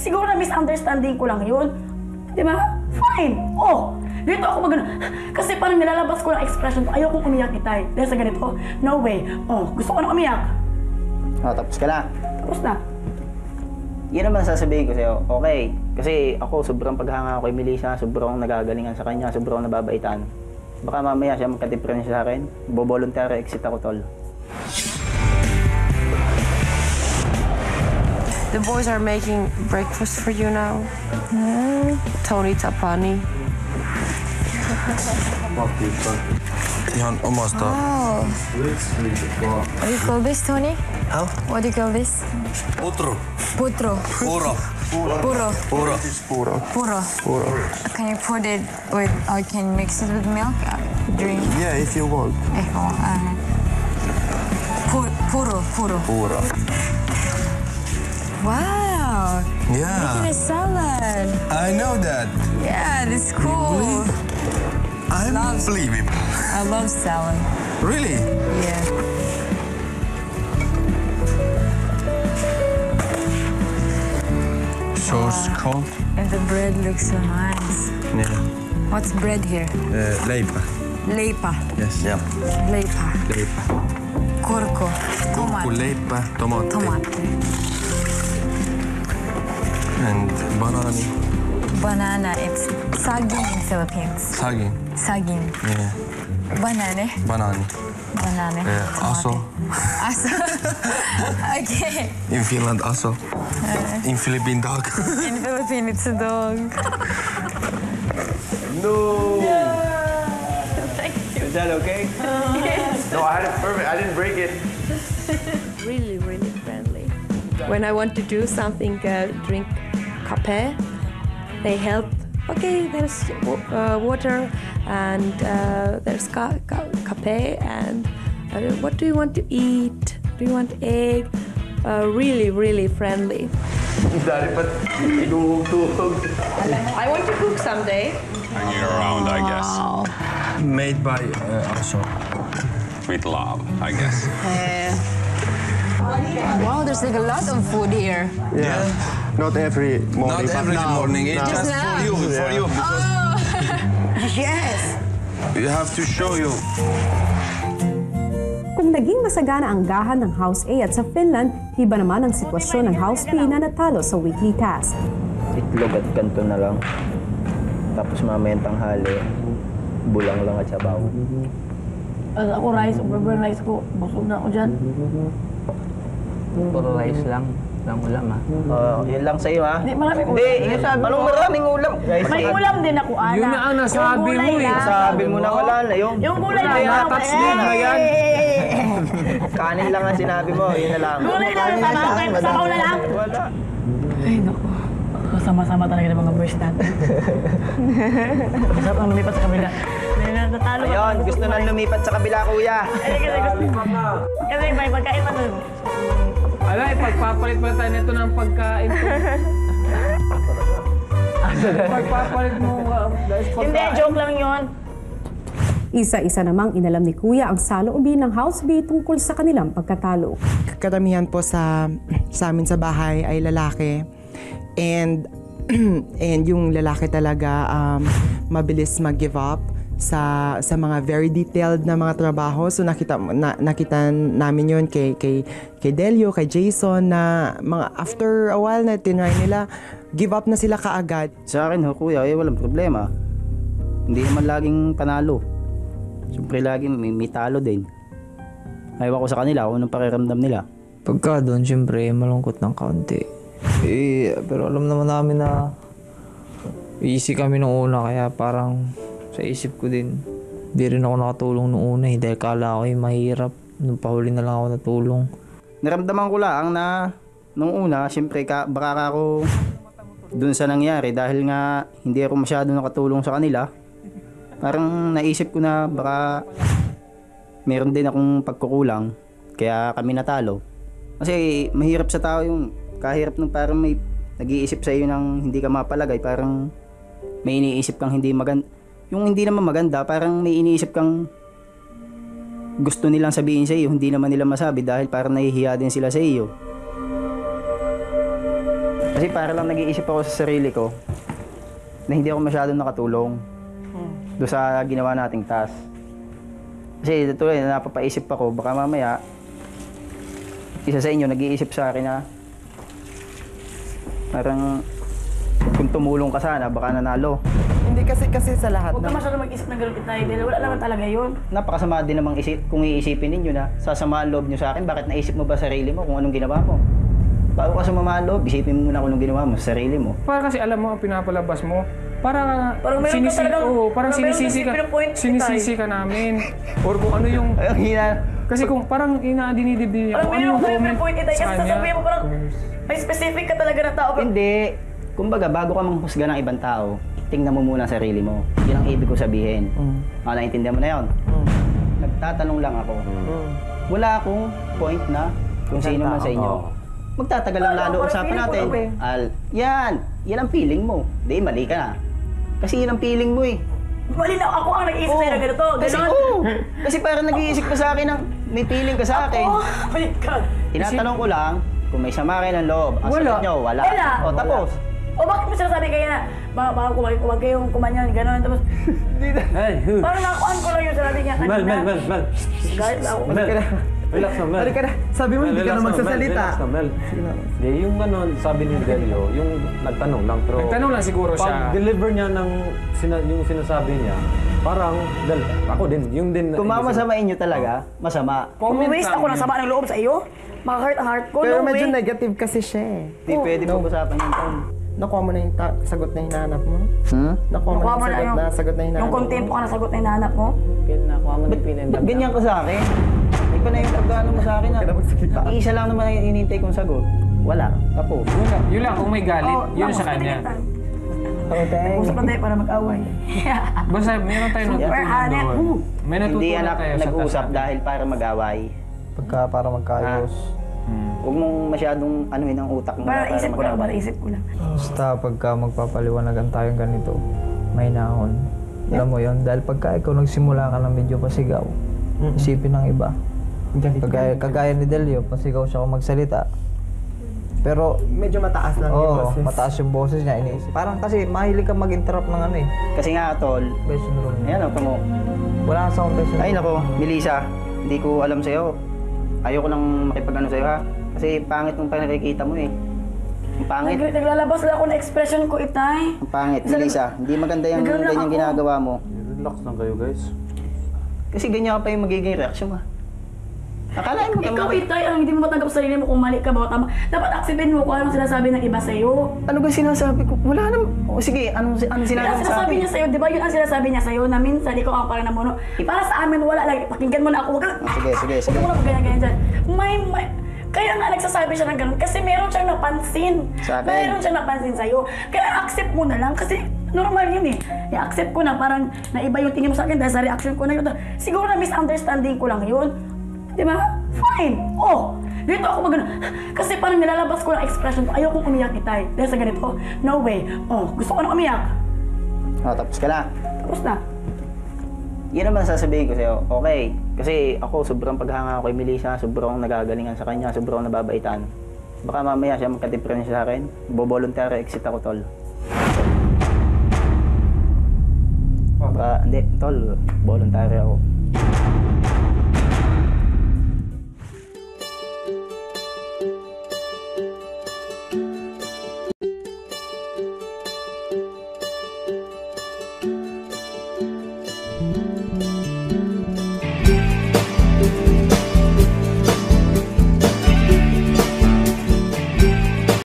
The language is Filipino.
Siguro na misunderstanding ko lang yun. Di ba? Fine. Oh, dito ako magano. Kasi parang nilalabas ko ng expression ko. Ayokong umiyak, Itay. Dahil sa ganito, no way. Oh, gusto ko na umiyak. Oh, tapos ka na. Tapos na. Yan naman sasabihin ko sa'yo, okay. Kasi ako, sobrang paghanga ko kay Melissa, sobrang nagagalingan sa kanya, sobrang nababaitan. Baka mamaya siya magka-difference sa akin, voluntary exit ako, tol. The boys are making breakfast for you now. Tony Tapani. Ihan omasta. Oh. What do you call this, Tony? Huh? What do you call this? Putru. Putro. Puro. Puro. Puro. Puro. Puro. Can you put it with, or can you mix it with milk? Drink. Yeah, if you want. Puro. Puro. Puro. Wow. Yeah, Making a salad. I know that. Yeah, that's cool. I believe it. I love salad. Really? Yeah. Sauce cold. And the bread looks so nice. Yeah. What's bread here? Leipä. Leipä. Yes. Yeah. Leipä. Leipä. Kurku. Tomato. Leipä, tomaatti. Tomato. And banani. Banana. It's saging in Philippines. Sagin. Saging. Yeah. Banana. Banani. Banana. Aso. Aso. Okay. In Finland, aso. In Philippine, dog. In Philippines, it's a dog. No! Is that okay? No, I had it perfect. I didn't break it. Really, really friendly. When I want to do something, drink cafe, they help. Okay, there's water and there's cafe and what do you want to eat? Do you want egg? Really, really friendly. Daddy, but inuhog-tuhog. I want to cook someday. Hanging around, I guess. Made by aso. With love, I guess. Wow, there's like a lot of food here. Yeah. Not every morning. Not every morning. It's just now. for you, because Yes! you have to show you. Kung naging masagana ang gahan ng House A at sa Finland, iba naman ang sitwasyon ng House B na natalo sa weekly task. Itlog at kanto na lang. Tapos mamayang tanghali, bulang lang at sabaw. Ako rice, over rice ko. Busog na ako dyan. Puro rice lang. Lang ulam, ha? Yun lang sa'yo, ha? Hindi, maraming ulam. Hindi, anong maraming ulam? May ulam din ako, Ana. Yun na ang nasabi mo, eh. Sabi mo na wala na yung... Yung gulay lang. Kaya touch din na yan. Kanin lang ang sinabi mo, yun na lang. Gulay lang, sabaw na lang. Wala. Ay, naku. Kasama-sama talaga ng mga boys natin. Masarap ang lumipat sa kabila. Natalo ka. Ayun, gusto nang lumipat sa kabila, kuya. Kasi may pagkain pa dun. Ala, ipagpapalit pa tayo nito ng pagkain ko. Pagpapalit mo guys, pagkain. Hindi, joke lang yun. Isa-isa namang inalam ni Kuya ang saloobin ng House B tungkol sa kanilang pagkatalo. Karamihan po sa amin sa bahay ay lalaki. And yung lalaki talaga mabilis mag-give up sa mga very detailed na mga trabaho. So nakita namin yun kay Delio, kay Jason na mga after a while na tinry nila, give up na sila kaagad. Sa akin, kuya, walang problema. Hindi naman laging panalo. Siyempre laging may talo din. Ayaw ko sa kanila kung anong pakiramdam nila. Pagka doon, siyempre, malungkot ng kaunti. Pero alam naman namin na easy kami nung una, kaya parang sa isip ko din, di rin ako nakatulong nung una dahil kala ko mahirap. Nung pahuli na lang ako natulong. Naramdaman ko lang na nung una, siyempre baka ako dun sa nangyari dahil nga hindi ako masyado nakatulong sa kanila. Parang naisip ko na baka meron din akong pagkukulang kaya kami natalo. Kasi mahirap sa tao yung kahirap nung parang may nag-iisip sa iyo ng hindi ka mapalagay, parang may iniisip kang hindi maganda. Yung hindi naman maganda, parang may iniisip kang gusto nilang sabihin sa iyo, hindi naman nila masabi dahil parang nahihiya din sila sa iyo. Kasi Kasi para lang nag-iisip ako sa sarili ko na hindi ako masyadong nakatulong doon sa ginawa nating task. Kasi tuloy, napapaisip ako, baka mamaya isa sa inyo nag-iisip sa akin na parang kung tumulong ka sana, baka nanalo. Hindi kasi sa lahat Huwag ka masyadong mag-isip ng ganun tayo dahil wala naman talaga yun. Napakasama din namang kung iisipin ninyo na sasama ang loob nyo sa akin, bakit naisip mo ba sarili mo kung anong ginawa mo? Bago ka sumama ang loob, isipin mo muna kung anong ginawa mo sa sarili mo. Para kasi alam mo ang pinapalabas mo, parang meron ka talagang, parang sinisisi ka namin. Or kung ano yung... Kasi kung parang dinidibdi niya, Parang kung ano yung meron comment point itay, sa kasi kanya. sasabihin mo parang may specific ka talaga na tao. Hindi. Kumbaga, bago ka manghusga ng ibang tao, tingnan mo muna ang sarili mo. Yun ang ibig ko sabihin. Naintindihan mo na yun? Nagtatanong lang ako. Wala akong point na kung sino man sa inyo. Magtatagal lang lalo usapan natin. Yan ang feeling mo. Di, mali ka na. Kasi yun ang feeling mo eh. Mali na ako ang nag-iisip sa'yo na ganito. Kasi parang nag-iisip ka sa akin ng may feeling ka sa akin. Oh my God. Tinatanong ko lang kung may sama kayo ng loob. Ang sagot nyo, wala. O tapos. O bakit mo sinasabi kayo na baka huwag kayong kumanyan, gano'n. Tapos parang nakuhaan ko lang yung sinabi niya kanina. Mel. Guys, ako. Relax na, Mel. Halika na. Sabi mo, hindi ka na magsasalita. Relax na, Mel. Yung gano'n, sabi ni Delio, yung nagtanong lang. Pero Nagtanong lang siguro siya. Pag-deliver niya ng yung sinasabi niya, parang, ako din, yung din. Kung mamasamain nyo talaga, masama. Waste ako ng sama ng loob sa iyo. Maka-hurt ang heart ko. Pero no medyo way. negative kasi siya eh. Hindi pwede pag-usapan yung taon. Nakuha mo na yung sagot na hinahanap mo? Nakuha mo Nakuha na yung sagot na hinahanap mo? Yung kontento ka na sagot na hinahanap mo? Nakuha mo na yung Ba't ganyan ka sa akin? Iba na yung pagkano mo sa akin na. Isa lang naman ang inintay kong sagot. Wala. Tapos. Yun lang, kung may galit, yun sa kanya. Usap lang tayo para mag-away. Basta meron tayo natutunan doon. May Hindi natutunan anak tayo sa nag-uusap task. dahil para mag-away. Para magkaayos. Huwag mong masyadong anuhin ang utak mo. Para isip ko lang, para isip ko lang. Basta pagka magpapaliwanagan tayong ganito, may nahon. Alam mo yun, dahil pagka ikaw nagsimula ka ng medyo pasigaw, isipin ng iba. Kagaya ni Delio, pasigaw siya kung magsalita. Pero medyo mataas lang yung boses. Mataas yung boses niya. Parang kasi mahilig ka mag-interrupt ng ano eh. Kasi nga, tol. Question room. Ayan, ako mo. Wala ka sa akong question room. Ay, nako, Melissa. Hindi ko alam sa'yo. Ayoko nang makipag-ano sa'yo, ha? Kasi pangit nung nakikita mo eh. Ang pangit. Naglalabas lang ako ng expression ko, Itay. Ang pangit, Melissa. Hindi maganda yung ganyan ginagawa mo. Relax lang kayo, guys. Kasi ganyan pa yung magiging reaction mo. Akalain mo Ikaw, Itay, ang hindi mo matanggap sa sarili mo kung mali ka ba o tama. Dapat aksipin mo kung anong sinasabi ng iba sa'yo. Ano ba sinasabi ko? Wala naman. O sige, anong sinabi Yun ang mo sa sinasabi akin? niya sa'yo, di ba? Yun ang sinasabi niya sa'yo na minsan ikaw ang parang namuno. Para sa amin, wala lang. Pakinggan mo na ako. Huwag ka. Sige. Huwag mo na ganyan-ganyan dyan. Kaya nga nagsasabi siya ng ganun kasi meron siyang napansin. Sa akin? Meron siyang napansin sa'yo. Kaya accept mo na lang kasi normal yun eh. I-accept ko na parang naiba yung tingin mo sa akin dahil sa reaction ko na yun. Siguro na misunderstanding ko lang yun. Di ba? Fine. Dito ako magano. Kasi parang nilalabas ko ng expression ko. Ayokong umiyak, Itay. Dahil sa ganito, no way. Gusto ko na umiyak. Tapos ka na. Tapos na. Yan naman sasabihin ko sa'yo. Okay. Kasi ako, sobrang paghanga ako kay Melissa. Sobrang nagagalingan sa kanya. Sobrang nababaitan. Baka mamaya siya magka-difference sa akin. Bo-voluntary exit ako, tol. Hindi, tol. Voluntary ako.